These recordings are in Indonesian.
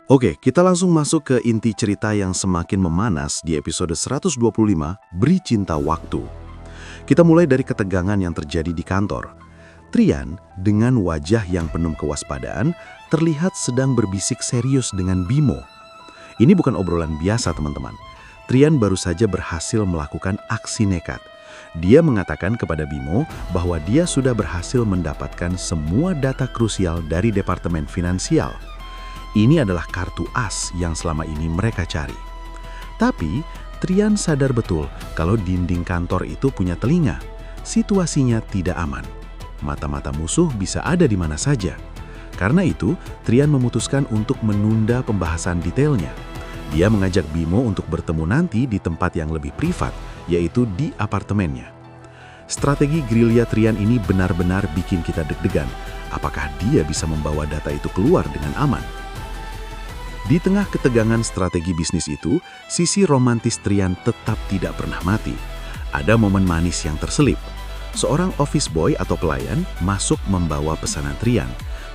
Oke, kita langsung masuk ke inti cerita yang semakin memanas di episode 125, Beri Cinta Waktu. Kita mulai dari ketegangan yang terjadi di kantor. Trian, dengan wajah yang penuh kewaspadaan, terlihat sedang berbisik serius dengan Bimo. Ini bukan obrolan biasa, teman-teman. Trian baru saja berhasil melakukan aksi nekat. Dia mengatakan kepada Bimo bahwa dia sudah berhasil mendapatkan semua data krusial dari Departemen Finansial. Ini adalah kartu as yang selama ini mereka cari. Tapi, Trian sadar betul kalau dinding kantor itu punya telinga. Situasinya tidak aman. Mata-mata musuh bisa ada di mana saja. Karena itu, Trian memutuskan untuk menunda pembahasan detailnya. Dia mengajak Bimo untuk bertemu nanti di tempat yang lebih privat, yaitu di apartemennya. Strategi gerilya Trian ini benar-benar bikin kita deg-degan. Apakah dia bisa membawa data itu keluar dengan aman? Di tengah ketegangan strategi bisnis itu, sisi romantis Trian tetap tidak pernah mati. Ada momen manis yang terselip. Seorang office boy atau pelayan masuk membawa pesanan Trian.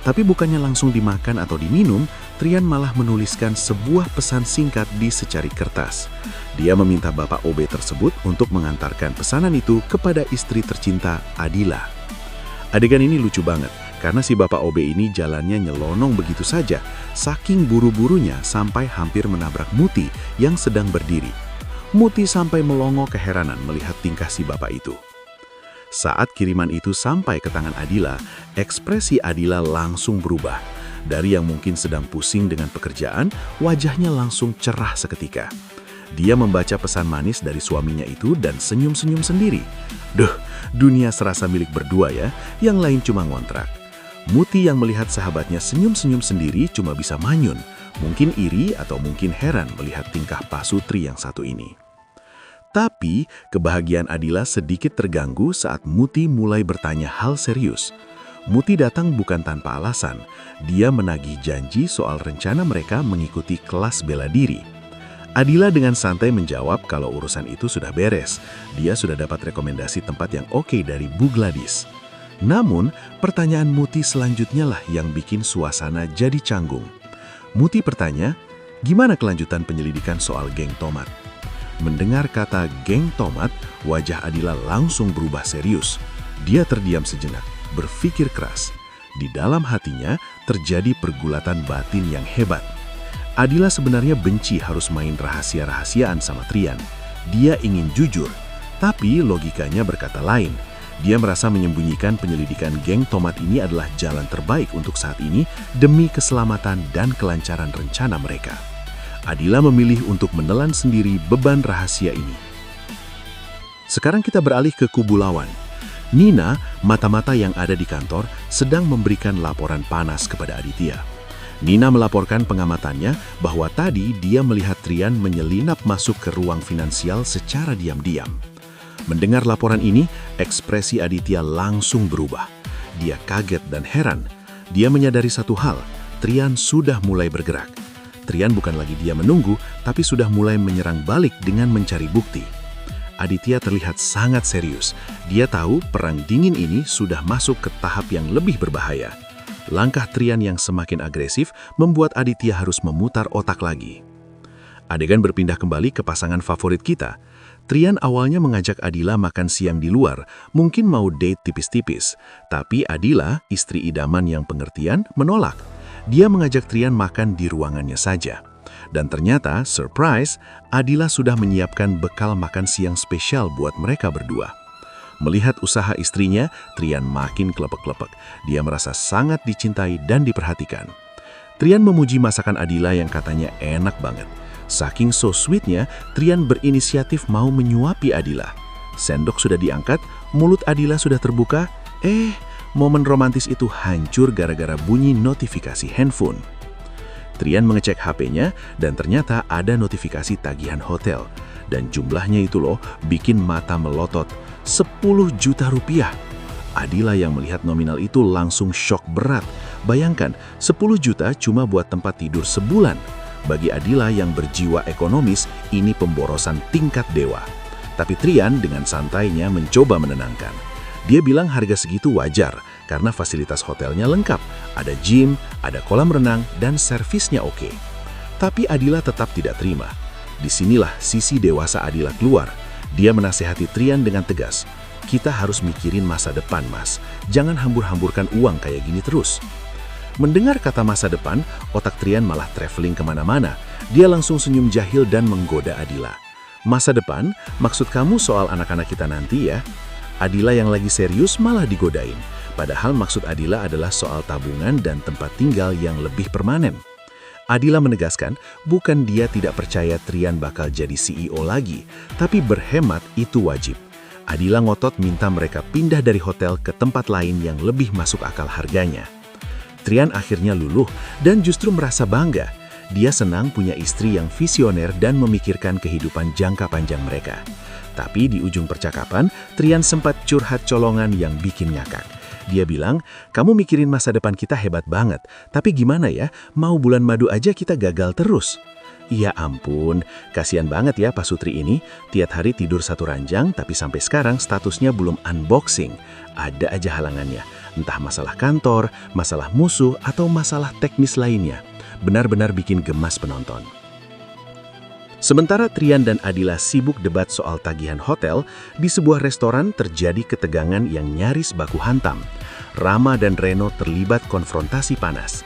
Tapi bukannya langsung dimakan atau diminum, Trian malah menuliskan sebuah pesan singkat di secari kertas. Dia meminta Bapak OB tersebut untuk mengantarkan pesanan itu kepada istri tercinta, Adila. Adegan ini lucu banget. Karena si Bapak OB ini jalannya nyelonong begitu saja, saking buru-burunya sampai hampir menabrak Muti yang sedang berdiri. Muti sampai melongo keheranan melihat tingkah si Bapak itu. Saat kiriman itu sampai ke tangan Adila, ekspresi Adila langsung berubah. Dari yang mungkin sedang pusing dengan pekerjaan, wajahnya langsung cerah seketika. Dia membaca pesan manis dari suaminya itu dan senyum-senyum sendiri. Duh, dunia serasa milik berdua ya, yang lain cuma ngontrak. Muti yang melihat sahabatnya senyum-senyum sendiri cuma bisa manyun, mungkin iri atau mungkin heran melihat tingkah Pak Sutri yang satu ini. Tapi, kebahagiaan Adila sedikit terganggu saat Muti mulai bertanya hal serius. Muti datang bukan tanpa alasan, dia menagih janji soal rencana mereka mengikuti kelas bela diri. Adila dengan santai menjawab kalau urusan itu sudah beres, dia sudah dapat rekomendasi tempat yang oke dari Bu Gladys. Namun, pertanyaan Muti selanjutnya lah yang bikin suasana jadi canggung. Muti bertanya, gimana kelanjutan penyelidikan soal geng tomat? Mendengar kata geng tomat, wajah Adila langsung berubah serius. Dia terdiam sejenak, berpikir keras. Di dalam hatinya terjadi pergulatan batin yang hebat. Adila sebenarnya benci harus main rahasia-rahasiaan sama Trian. Dia ingin jujur, tapi logikanya berkata lain. Dia merasa menyembunyikan penyelidikan geng tomat ini adalah jalan terbaik untuk saat ini demi keselamatan dan kelancaran rencana mereka. Adila memilih untuk menelan sendiri beban rahasia ini. Sekarang kita beralih ke kubu lawan. Nina, mata-mata yang ada di kantor, sedang memberikan laporan panas kepada Aditya. Nina melaporkan pengamatannya bahwa tadi dia melihat Trian menyelinap masuk ke ruang finansial secara diam-diam. Mendengar laporan ini, ekspresi Aditya langsung berubah. Dia kaget dan heran. Dia menyadari satu hal, Trian sudah mulai bergerak. Trian bukan lagi dia menunggu, tapi sudah mulai menyerang balik dengan mencari bukti. Aditya terlihat sangat serius. Dia tahu perang dingin ini sudah masuk ke tahap yang lebih berbahaya. Langkah Trian yang semakin agresif membuat Aditya harus memutar otak lagi. Adegan berpindah kembali ke pasangan favorit kita. Trian awalnya mengajak Adila makan siang di luar, mungkin mau date tipis-tipis. Tapi Adila, istri idaman yang pengertian, menolak. Dia mengajak Trian makan di ruangannya saja. Dan ternyata, surprise, Adila sudah menyiapkan bekal makan siang spesial buat mereka berdua. Melihat usaha istrinya, Trian makin kelepek-kelepek. Dia merasa sangat dicintai dan diperhatikan. Trian memuji masakan Adila yang katanya enak banget. Saking so sweetnya, Trian berinisiatif mau menyuapi Adila. Sendok sudah diangkat, mulut Adila sudah terbuka, momen romantis itu hancur gara-gara bunyi notifikasi handphone. Trian mengecek HP-nya dan ternyata ada notifikasi tagihan hotel. Dan jumlahnya itu loh, bikin mata melotot, 10 juta rupiah. Adila yang melihat nominal itu langsung syok berat. Bayangkan, 10 juta cuma buat tempat tidur sebulan. Bagi Adila yang berjiwa ekonomis, ini pemborosan tingkat dewa. Tapi Trian dengan santainya mencoba menenangkan. Dia bilang harga segitu wajar, karena fasilitas hotelnya lengkap. Ada gym, ada kolam renang, dan servisnya oke. Tapi Adila tetap tidak terima. Disinilah sisi dewasa Adila keluar. Dia menasehati Trian dengan tegas. Kita harus mikirin masa depan, Mas. Jangan hambur-hamburkan uang kayak gini terus. Mendengar kata masa depan, otak Trian malah traveling kemana-mana. Dia langsung senyum jahil dan menggoda Adila. Masa depan? Maksud kamu soal anak-anak kita nanti ya? Adila yang lagi serius malah digodain. Padahal maksud Adila adalah soal tabungan dan tempat tinggal yang lebih permanen. Adila menegaskan, bukan dia tidak percaya Trian bakal jadi CEO lagi, tapi berhemat itu wajib. Adila ngotot minta mereka pindah dari hotel ke tempat lain yang lebih masuk akal harganya. Trian akhirnya luluh dan justru merasa bangga. Dia senang punya istri yang visioner dan memikirkan kehidupan jangka panjang mereka. Tapi di ujung percakapan, Trian sempat curhat colongan yang bikin ngakak. Dia bilang, kamu mikirin masa depan kita hebat banget, tapi gimana ya, mau bulan madu aja kita gagal terus. Ya ampun, kasihan banget ya Pak Sutri ini, tiap hari tidur satu ranjang, tapi sampai sekarang statusnya belum unboxing. Ada aja halangannya, entah masalah kantor, masalah musuh, atau masalah teknis lainnya. Benar-benar bikin gemas penonton. Sementara Trian dan Adila sibuk debat soal tagihan hotel, di sebuah restoran terjadi ketegangan yang nyaris baku hantam. Rama dan Reno terlibat konfrontasi panas.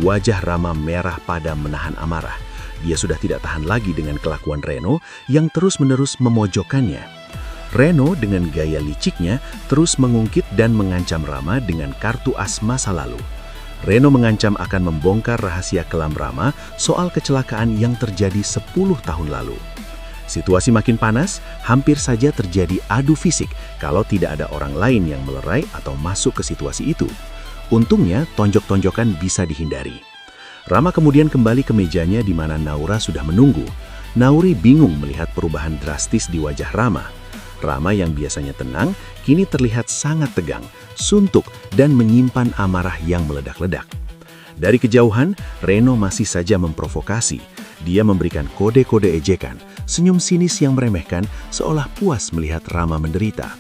Wajah Rama merah padam menahan amarah. Dia sudah tidak tahan lagi dengan kelakuan Reno yang terus-menerus memojokkannya. Reno dengan gaya liciknya terus mengungkit dan mengancam Rama dengan kartu as masa lalu. Reno mengancam akan membongkar rahasia kelam Rama soal kecelakaan yang terjadi 10 tahun lalu. Situasi makin panas, hampir saja terjadi adu fisik kalau tidak ada orang lain yang melerai atau masuk ke situasi itu. Untungnya, tonjok-tonjokan bisa dihindari. Rama kemudian kembali ke mejanya di mana Naura sudah menunggu. Nauri bingung melihat perubahan drastis di wajah Rama. Rama yang biasanya tenang, kini terlihat sangat tegang, suntuk, dan menyimpan amarah yang meledak-ledak. Dari kejauhan, Reno masih saja memprovokasi. Dia memberikan kode-kode ejekan, senyum sinis yang meremehkan, seolah puas melihat Rama menderita.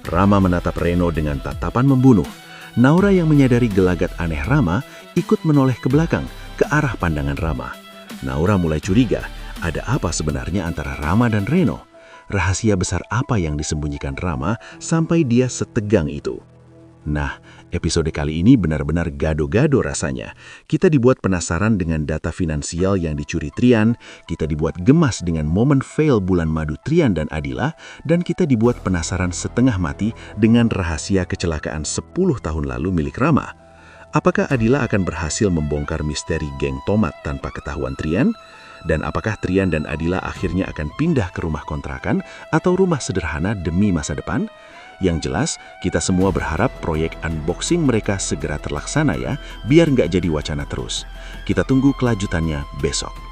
Rama menatap Reno dengan tatapan membunuh. Naura yang menyadari gelagat aneh Rama, ikut menoleh ke belakang, ke arah pandangan Rama. Naura mulai curiga, ada apa sebenarnya antara Rama dan Reno? Rahasia besar apa yang disembunyikan Rama sampai dia setegang itu? Nah, episode kali ini benar-benar gado-gado rasanya. Kita dibuat penasaran dengan data finansial yang dicuri Trian, kita dibuat gemas dengan momen fail bulan madu Trian dan Adila, dan kita dibuat penasaran setengah mati dengan rahasia kecelakaan 10 tahun lalu milik Rama. Apakah Adila akan berhasil membongkar misteri geng tomat tanpa ketahuan Trian? Dan apakah Trian dan Adila akhirnya akan pindah ke rumah kontrakan atau rumah sederhana demi masa depan? Yang jelas, kita semua berharap proyek unboxing mereka segera terlaksana ya, biar nggak jadi wacana terus. Kita tunggu kelanjutannya besok.